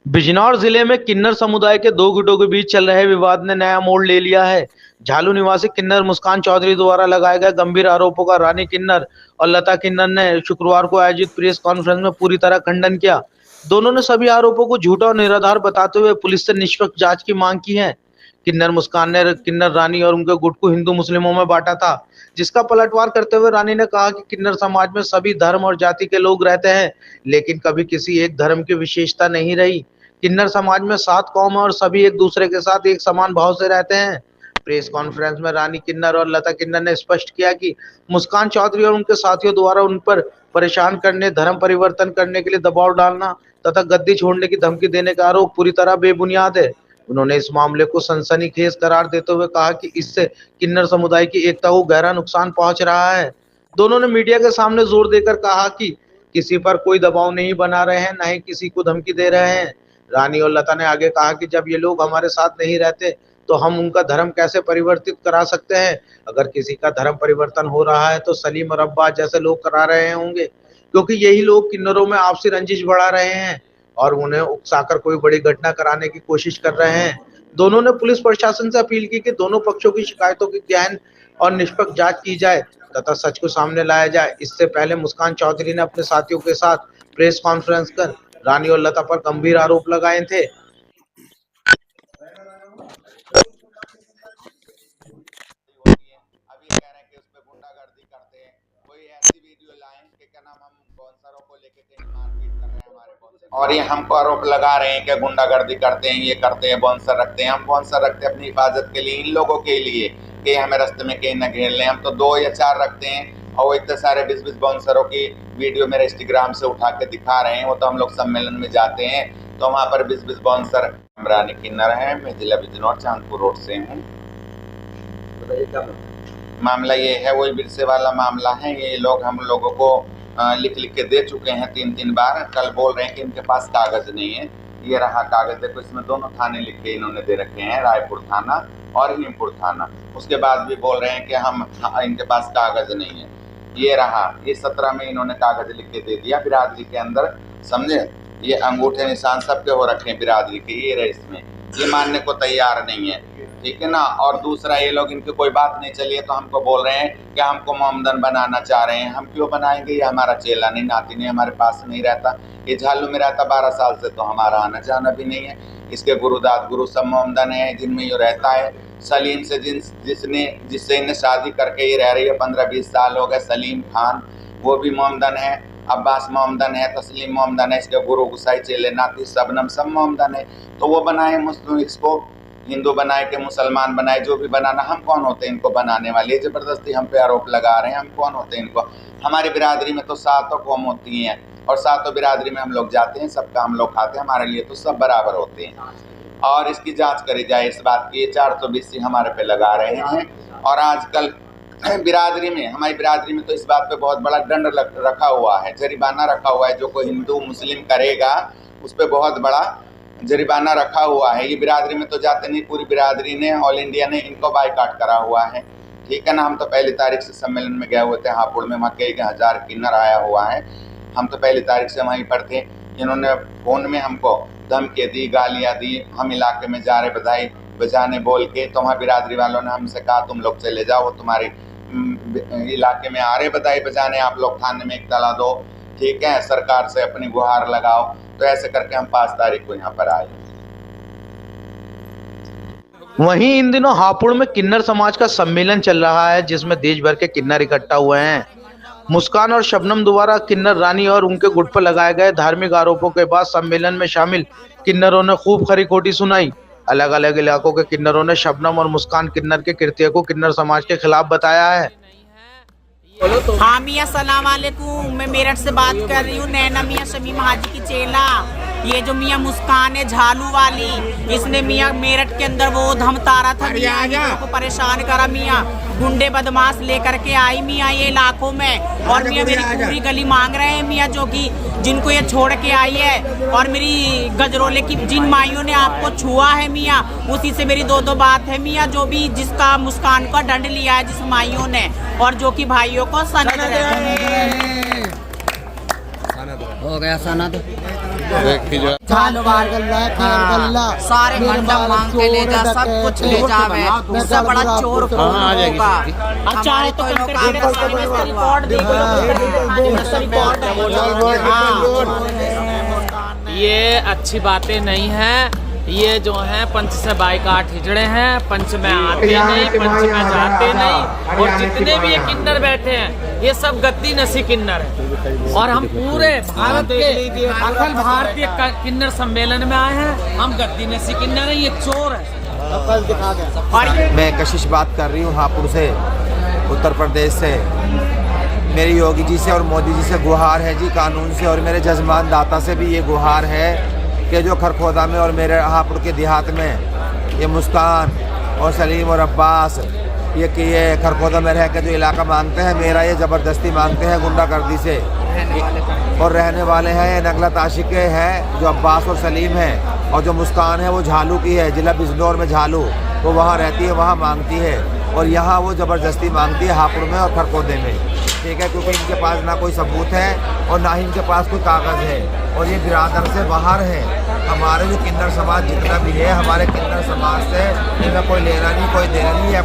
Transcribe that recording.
बिजनौर जिले में किन्नर समुदाय के दो गुटों के बीच चल रहे विवाद ने नया मोड़ ले लिया है। झालू निवासी किन्नर मुस्कान चौधरी द्वारा लगाए गए गंभीर आरोपों का रानी किन्नर और लता किन्नर ने शुक्रवार को आयोजित प्रेस कॉन्फ्रेंस में पूरी तरह खंडन किया। दोनों ने सभी आरोपों को झूठा और निराधार बताते हुए पुलिस से निष्पक्ष जांच की मांग की है। किन्नर मुस्कान ने किन्नर रानी और उनके गुट को हिंदू मुस्लिमों में बांटा था, जिसका पलटवार करते हुए रानी ने कहा कि किन्नर समाज में सभी धर्म और जाति के लोग रहते हैं, लेकिन कभी किसी एक धर्म की विशेषता नहीं रही। किन्नर समाज में 7 कौम है और सभी एक दूसरे के साथ एक समान भाव से रहते हैं। प्रेस कॉन्फ्रेंस में रानी किन्नर और लता किन्नर ने स्पष्ट किया कि मुस्कान चौधरी और उनके साथियों द्वारा उन पर परेशान करने, धर्म परिवर्तन करने के लिए दबाव डालना तथा गद्दी छोड़ने की धमकी देने का आरोप पूरी तरह बेबुनियाद है। उन्होंने इस मामले को सनसनीखेज करार देते हुए कहा कि इससे किन्नर समुदाय की एकता को गहरा नुकसान पहुंच रहा है। दोनों ने मीडिया के सामने जोर देकर कहा कि किसी पर कोई दबाव नहीं बना रहे हैं, न ही किसी को धमकी दे रहे हैं। रानी और लता ने आगे कहा कि जब ये लोग हमारे साथ नहीं रहते तो हम उनका धर्म कैसे परिवर्तित करा सकते हैं। अगर किसी का धर्म परिवर्तन हो रहा है तो सलीम और अब्बास जैसे लोग करा रहे होंगे, क्योंकि यही लोग किन्नरों में आपसी रंजिश बढ़ा रहे हैं और उन्हें उकसाकर कोई बड़ी घटना कराने की कोशिश कर रहे हैं। दोनों ने पुलिस प्रशासन से अपील की कि दोनों पक्षों की शिकायतों की गहन और निष्पक्ष जांच की जाए तथा सच को सामने लाया जाए। इससे पहले मुस्कान चौधरी ने अपने साथियों के साथ प्रेस कॉन्फ्रेंस कर रानी और लता पर गंभीर आरोप लगाए थे। अभी कह रहे हैं कि उसपे गुंडागर्दी करते हैं, कोई ऐसी वीडियो लाएं कि क्या नाम हम स्पॉन्सरों को लेके कहीं मारपीट कर रहे हैं हमारे स्पॉन्सर, और ये हमको आरोप लगा रहे हैं कि गुंडागर्दी करते हैं, ये करते हैं, स्पॉन्सर रखते हैं। हम स्पॉन्सर रखते हैं अपनी हिफाजत के लिए, इन लोगों के लिए कि हमें रास्ते में कहीं न घेर लें। हम तो 2 या 4 रखते हैं और वो इतने सारे 20-20 स्पॉन्सरों की वीडियो मेरे इंस्टाग्राम से उठा के दिखा रहे हैं। वो तो हम लोग सम्मेलन में जाते हैं तो वहाँ पर 20-20 स्पॉन्सर। रानी किन्नर है, मैं जिला बिजनौर चांदपुर रोड से हूँ। मामला ये है, वही विरसे वाला मामला है। ये लोग हम लोगों को लिख के दे चुके हैं 3-3 बार। कल बोल रहे हैं कि इनके पास कागज नहीं है। ये रहा कागज, देखो इसमें दोनों थाने लिख के इन्होंने दे रखे हैं, रायपुर थाना और हिमपुर थाना। उसके बाद भी बोल रहे हैं कि इनके पास कागज नहीं है। ये रहा, ये 17 में इन्होंने कागज लिख के दे दिया बिरादरी के अंदर, समझे। ये अंगूठे निशान सबके हो रखे हैं बिरादरी के, ये रहे इसमें। ये मानने को तैयार नहीं है, ठीक है ना। और दूसरा, ये लोग इनकी कोई बात नहीं चली है तो हमको बोल रहे हैं कि हमको मोमदन बनाना चाह रहे हैं। हम क्यों बनाएंगे, ये हमारा चेला नहीं, नाती नहीं, हमारे पास नहीं रहता। ये झालू में रहता 12 साल से, तो हमारा आना जाना भी नहीं है। इसके गुरुदाद गुरु सब मोमदन है जिनमें ये रहता है। सलीम से जिससे इन्हें शादी करके ये रह रही है 15-20 साल हो गए, सलीम खान, वो भी मोमदन है। अब्बास मोमदन है, तस्लीम मोमदन है, इसके गुरु गुसाई चेले नाती सबनम सब मोमदन है। तो वो बनाए मुस्लिम, इसको हिंदू बनाए के मुसलमान बनाए, जो भी बनाना। हम कौन होते हैं इनको बनाने वाले? जबरदस्ती हम पे आरोप लगा रहे हैं। हम कौन होते हैं इनको? हमारी बिरादरी में तो 7 कौम होती हैं और 7 बिरादरी में हम लोग जाते हैं, सबका हम लोग खाते हैं, हमारे लिए तो सब बराबर होते हैं। और इसकी जांच करी जाए इस बात की। 420 हमारे पे लगा रहे हैं। और आजकल बिरादरी में, हमारी बिरादरी में तो इस बात पे बहुत बड़ा दंड रखा हुआ है, जरिमाना रखा हुआ है। जो कोई हिंदू मुस्लिम करेगा उस पर बहुत बड़ा जरिमाना रखा हुआ है। ये बिरादरी में तो जाते नहीं, पूरी बिरादरी ने, ऑल इंडिया ने इनको बाइकाट करा हुआ है, ठीक है ना। हम तो पहली तारीख से सम्मेलन में गए हुए थे हापुड़ में, वहाँ कई 1000 किन्नर आया हुआ है। हम तो पहली तारीख से वहीं पर थे। इन्होंने फ़ोन में हमको धमकी दी, गालियाँ दी। हम इलाके में जा रहे बधाई बजाने बोल के, तो वहाँ बिरादरी वालों ने हमसे कहा तुम लोग चले जाओ, वो तुम्हारे इलाके में आ रहे बधाई बजाने, आप लोग थाने में इत्तला दो, ठीक है, सरकार से अपनी गुहार लगाओ। तो ऐसे करके हम 5 तारीख को यहाँ पर आए। वहीं इन दिनों हापुड़ में किन्नर समाज का सम्मेलन चल रहा है, जिसमें देश भर के किन्नर इकट्ठा हुए हैं। मुस्कान और शबनम द्वारा किन्नर रानी और उनके गुट पर लगाए गए धार्मिक आरोपों के बाद सम्मेलन में शामिल किन्नरों ने खूब खरी खोटी सुनाई। अलग अलग इलाकों के किन्नरों ने शबनम और मुस्कान किन्नर के कृत्य को किन्नर समाज के खिलाफ बताया है। हाँ मियाँ, सलाम वालेकुम। मैं मेरठ से बात कर रही हूँ, नैना मियाँ शमीम हाजी की चेला। ये जो मियाँ मुस्कान है झालू वाली, इसने मियाँ मेरठ के अंदर वो धमतारा था, मियाँ को परेशान करा। मियाँ गुंडे बदमाश लेकर के आई मियाँ ये इलाकों में, और मियाँ मेरी पूरी गली मांग रहे हैं मियाँ, जो कि जिनको ये छोड़ के आई है। और मेरी गजरोले की जिन माइयों ने आपको छुआ है मियाँ, उसी से मेरी 2 बात है मियाँ। जो भी जिसका मुस्कान का दंड लिया है जिस माइयों ने, और जो कि भाइयों को सनद हो गया सनद। झालू वाले सारे मंडप मांग के ले जा, सब कुछ ले जावे, उससे बड़ा चोर कौन होगा। हमारे तो ये अच्छी बातें नहीं है। ये जो है पंच से बाइकाट हिजड़े हैं, पंच में आते नहीं, पंच में जाते नहीं। और जितने भी ये किन्नर बैठे हैं ये सब गद्दी नसी किन्नर है। और हम पूरे भारत के अखिल भारतीय किन्नर सम्मेलन में आए हैं। हम गद्दी नसी किन्नर हैं, ये चोर है। मैं कशिश बात कर रही हूँ हापुड़ से, उत्तर प्रदेश से। मेरी योगी जी से और मोदी जी से गुहार है जी, कानून से, और मेरे जजमान दाता से भी ये गुहार है कि जो खरखोदा में और मेरे हापुड़ के देहात में ये मुस्कान और सलीम और अब्बास ये कि ये खरखोदा में रह के जो इलाका मांगते हैं, मेरा ये ज़बरदस्ती मांगते हैं गुंडागर्दी से, और रहने वाले हैं ये नगला ताशिके हैं जो अब्बास और सलीम हैं। और जो मुस्कान है वो झालू की है, जिला बिजनौर में झालू, वो वहाँ रहती है, वहाँ मांगती है। और यहाँ वो ज़बरदस्ती मांगती है हापुड़ में और खरखोदे में, ठीक है, क्योंकि इनके पास ना कोई सबूत है और ना ही इनके पास कोई कागज़ है। और ये बिरादर से बाहर है। हमारे जो किन्नर समाज जितना भी है, हमारे किन्नर समाज से इनका कोई लेना नहीं, कोई देना नहीं है।